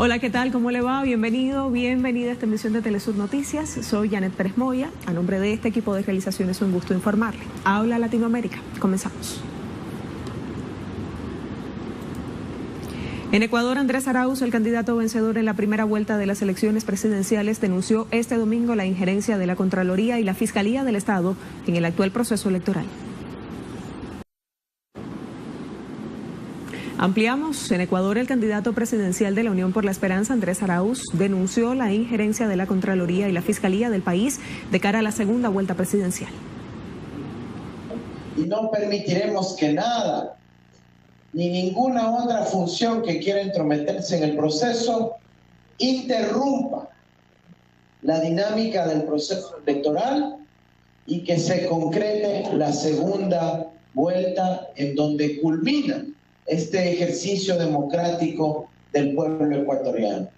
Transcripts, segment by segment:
Hola, ¿qué tal? ¿Cómo le va? Bienvenido, bienvenida a esta emisión de Telesur Noticias. Soy Janet Pérez Moya. A nombre de este equipo de realización es un gusto informarle. Habla Latinoamérica. Comenzamos. En Ecuador, Andrés Arauz, el candidato vencedor en la primera vuelta de las elecciones presidenciales, denunció este domingo la injerencia de la Contraloría y la Fiscalía del Estado en el actual proceso electoral. Ampliamos. En Ecuador, el candidato presidencial de la Unión por la Esperanza, Andrés Arauz, denunció la injerencia de la Contraloría y la Fiscalía del país de cara a la segunda vuelta presidencial. Y no permitiremos que nada, ni ninguna otra función que quiera entrometerse en el proceso, interrumpa la dinámica del proceso electoral y que se concrete la segunda vuelta en donde culmina este ejercicio democrático del pueblo ecuatoriano.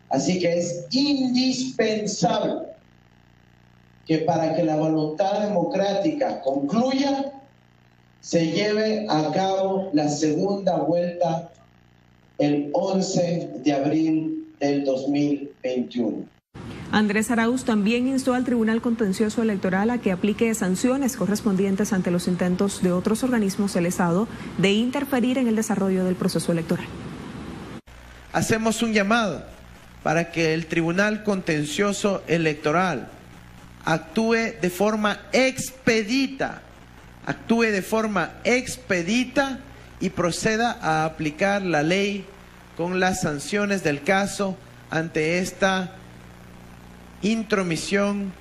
Así que es indispensable que para que la voluntad democrática concluya, se lleve a cabo la segunda vuelta el 11 de abril del 2021. Andrés Arauz también instó al Tribunal Contencioso Electoral a que aplique sanciones correspondientes ante los intentos de otros organismos del Estado de interferir en el desarrollo del proceso electoral. Hacemos un llamado para que el Tribunal Contencioso Electoral actúe de forma expedita y proceda a aplicar la ley con las sanciones del caso ante esta intromisión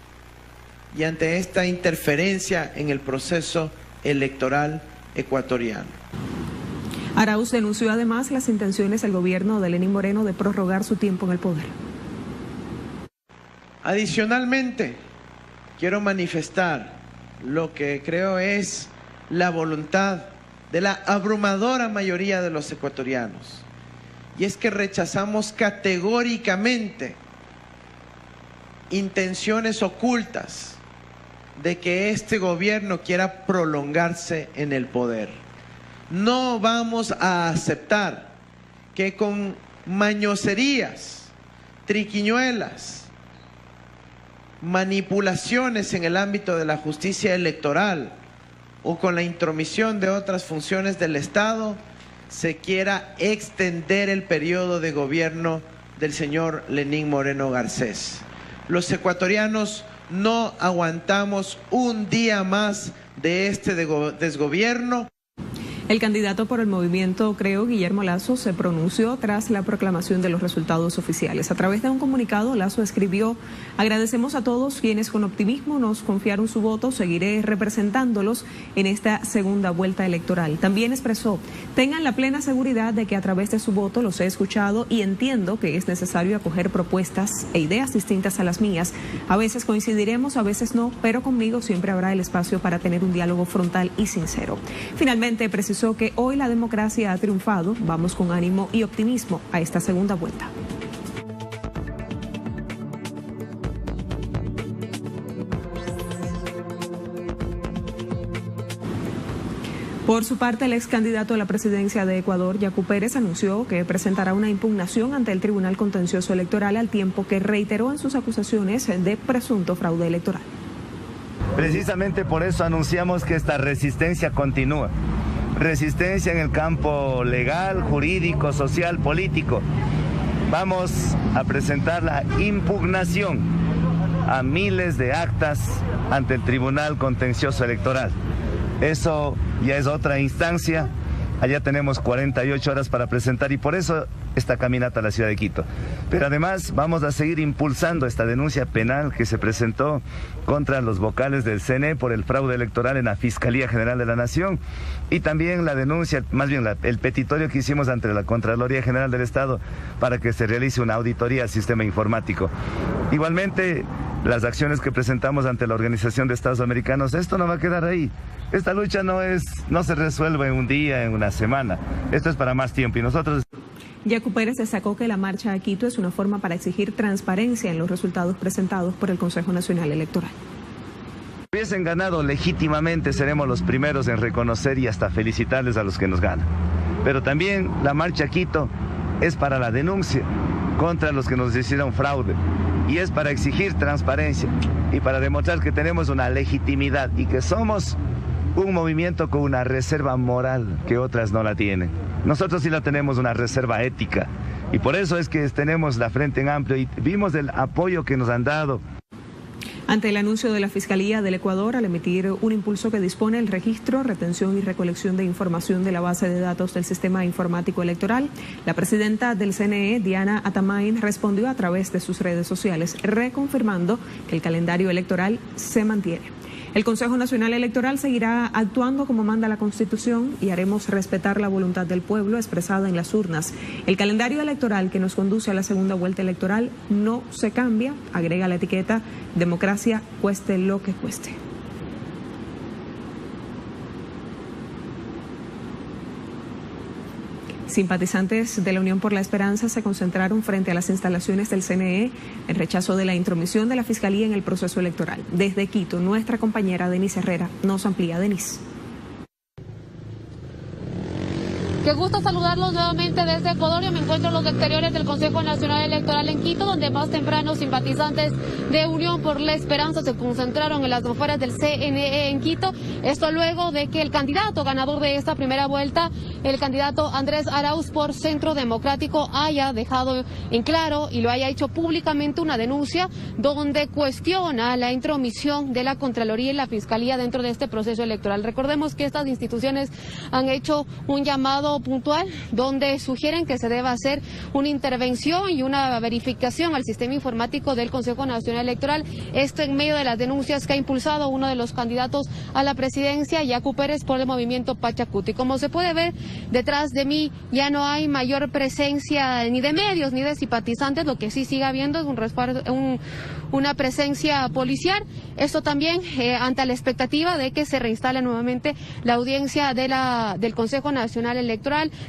y ante esta interferencia en el proceso electoral ecuatoriano. Arauz denunció además las intenciones del gobierno de Lenín Moreno de prorrogar su tiempo en el poder. Adicionalmente, quiero manifestar lo que creo es la voluntad de la abrumadora mayoría de los ecuatorianos, y es que rechazamos categóricamente intenciones ocultas de que este gobierno quiera prolongarse en el poder. No vamos a aceptar que con mañoserías, triquiñuelas, manipulaciones en el ámbito de la justicia electoral o con la intromisión de otras funciones del Estado se quiera extender el periodo de gobierno del señor Lenín Moreno Garcés. Los ecuatorianos no aguantamos un día más de este desgobierno. El candidato por el movimiento Creo, Guillermo Lasso, se pronunció tras la proclamación de los resultados oficiales. A través de un comunicado, Lasso escribió: agradecemos a todos quienes con optimismo nos confiaron su voto, seguiré representándolos en esta segunda vuelta electoral. También expresó: tengan la plena seguridad de que a través de su voto los he escuchado y entiendo que es necesario acoger propuestas e ideas distintas a las mías. A veces coincidiremos, a veces no, pero conmigo siempre habrá el espacio para tener un diálogo frontal y sincero. Finalmente, precisó que hoy la democracia ha triunfado. Vamos con ánimo y optimismo a esta segunda vuelta. Por su parte, el ex candidato a la presidencia de Ecuador, Yacu Pérez, anunció que presentará una impugnación ante el Tribunal Contencioso Electoral, al tiempo que reiteró en sus acusaciones de presunto fraude electoral. Precisamente por eso anunciamos que esta resistencia continúa. Resistencia en el campo legal, jurídico, social, político. Vamos a presentar la impugnación a miles de actas ante el Tribunal Contencioso Electoral. Eso ya es otra instancia. Allá tenemos 48 horas para presentar y por eso esta caminata a la ciudad de Quito. Pero además vamos a seguir impulsando esta denuncia penal que se presentó contra los vocales del CNE por el fraude electoral en la Fiscalía General de la Nación y también la denuncia, más bien el petitorio que hicimos ante la Contraloría General del Estado para que se realice una auditoría al sistema informático. Igualmente, las acciones que presentamos ante la Organización de Estados Americanos, esto no va a quedar ahí. Esta lucha no se resuelve en un día, en una semana. Esto es para más tiempo y nosotros... Yacu Pérez destacó que la marcha a Quito es una forma para exigir transparencia en los resultados presentados por el Consejo Nacional Electoral. Si hubiesen ganado legítimamente, seremos los primeros en reconocer y hasta felicitarles a los que nos ganan. Pero también la marcha a Quito es para la denuncia contra los que nos hicieron fraude. Y es para exigir transparencia y para demostrar que tenemos una legitimidad y que somos un movimiento con una reserva moral que otras no la tienen. Nosotros sí la tenemos, una reserva ética, y por eso es que tenemos la Frente en Amplio y vimos el apoyo que nos han dado. Ante el anuncio de la Fiscalía del Ecuador al emitir un impulso que dispone el registro, retención y recolección de información de la base de datos del Sistema Informático Electoral, la presidenta del CNE, Diana Atamain, respondió a través de sus redes sociales, reconfirmando que el calendario electoral se mantiene. El Consejo Nacional Electoral seguirá actuando como manda la Constitución y haremos respetar la voluntad del pueblo expresada en las urnas. El calendario electoral que nos conduce a la segunda vuelta electoral no se cambia, agrega la etiqueta democracia, cueste lo que cueste. Simpatizantes de la Unión por la Esperanza se concentraron frente a las instalaciones del CNE en rechazo de la intromisión de la Fiscalía en el proceso electoral. Desde Quito, nuestra compañera Denise Herrera nos amplía. Denise. Qué gusto saludarlos nuevamente desde Ecuador. Yo me encuentro en los exteriores del Consejo Nacional Electoral en Quito, donde más temprano simpatizantes de Unión por la Esperanza se concentraron en las afueras del CNE en Quito. Esto luego de que el candidato ganador de esta primera vuelta, el candidato Andrés Arauz por Centro Democrático, haya dejado en claro y lo haya hecho públicamente una denuncia donde cuestiona la intromisión de la Contraloría y la Fiscalía dentro de este proceso electoral. Recordemos que estas instituciones han hecho un llamado puntual donde sugieren que se deba hacer una intervención y una verificación al sistema informático del Consejo Nacional Electoral. Esto en medio de las denuncias que ha impulsado uno de los candidatos a la presidencia, Yacu Pérez, por el movimiento Pachacuti. Como se puede ver, detrás de mí ya no hay mayor presencia ni de medios ni de simpatizantes. Lo que sí sigue habiendo es una presencia policial. Esto también ante la expectativa de que se reinstale nuevamente la audiencia del Consejo Nacional Electoral.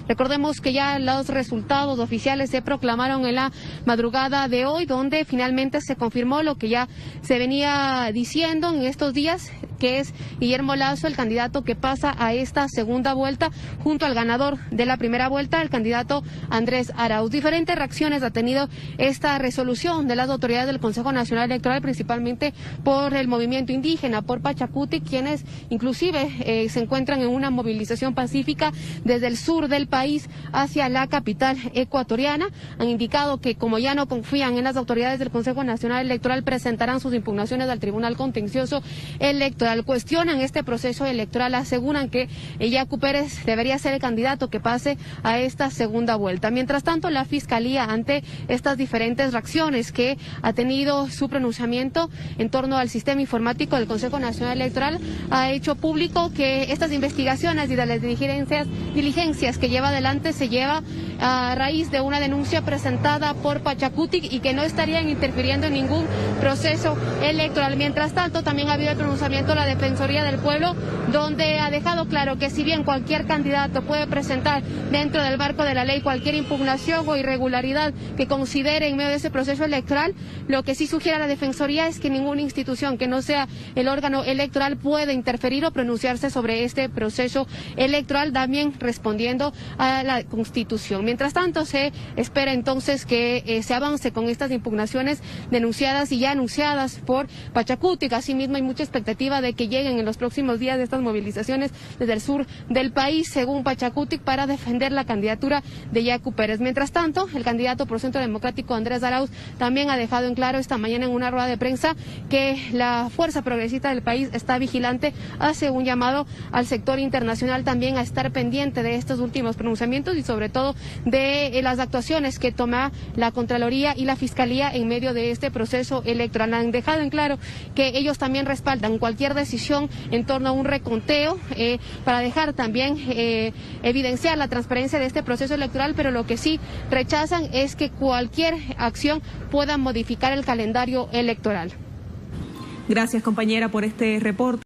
Recordemos que ya los resultados oficiales se proclamaron en la madrugada de hoy, donde finalmente se confirmó lo que ya se venía diciendo en estos días, que es Guillermo Lasso, el candidato que pasa a esta segunda vuelta, junto al ganador de la primera vuelta, el candidato Andrés Arauz. Diferentes reacciones ha tenido esta resolución de las autoridades del Consejo Nacional Electoral, principalmente por el movimiento indígena, por Pachacuti, quienes inclusive se encuentran en una movilización pacífica desde el sur del país hacia la capital ecuatoriana. Han indicado que como ya no confían en las autoridades del Consejo Nacional Electoral, presentarán sus impugnaciones al Tribunal Contencioso Electoral. Cuestionan este proceso electoral, aseguran que Yacu Pérez debería ser el candidato que pase a esta segunda vuelta. Mientras tanto, la Fiscalía, ante estas diferentes reacciones que ha tenido su pronunciamiento en torno al sistema informático del Consejo Nacional Electoral, ha hecho público que estas investigaciones y de las diligencias que lleva adelante se lleva a raíz de una denuncia presentada por Pachacuti y que no estarían interfiriendo en ningún proceso electoral. Mientras tanto, también ha habido el pronunciamiento de la Defensoría del Pueblo, donde ha dejado claro que si bien cualquier candidato puede presentar dentro del marco de la ley cualquier impugnación o irregularidad que considere en medio de ese proceso electoral, lo que sí sugiere la Defensoría es que ninguna institución que no sea el órgano electoral puede interferir o pronunciarse sobre este proceso electoral, también respondiendo a la Constitución. Mientras tanto, se espera entonces que se avance con estas impugnaciones denunciadas y ya anunciadas por Pachacuti. Asimismo, hay mucha expectativa de que lleguen en los próximos días de estas movilizaciones desde el sur del país, según Pachacuti, para defender la candidatura de Yacu Pérez. Mientras tanto, el candidato por Centro Democrático, Andrés Arauz, también ha dejado en claro esta mañana en una rueda de prensa que la fuerza progresista del país está vigilante, hace un llamado al sector internacional también a estar pendiente de estos últimos pronunciamientos y sobre todo de las actuaciones que toma la Contraloría y la Fiscalía en medio de este proceso electoral. Han dejado en claro que ellos también respaldan cualquier decisión en torno a un reconteo para dejar también evidenciar la transparencia de este proceso electoral, pero lo que sí rechazan es que cualquier acción pueda modificar el calendario electoral. Gracias, compañera, por este reporte.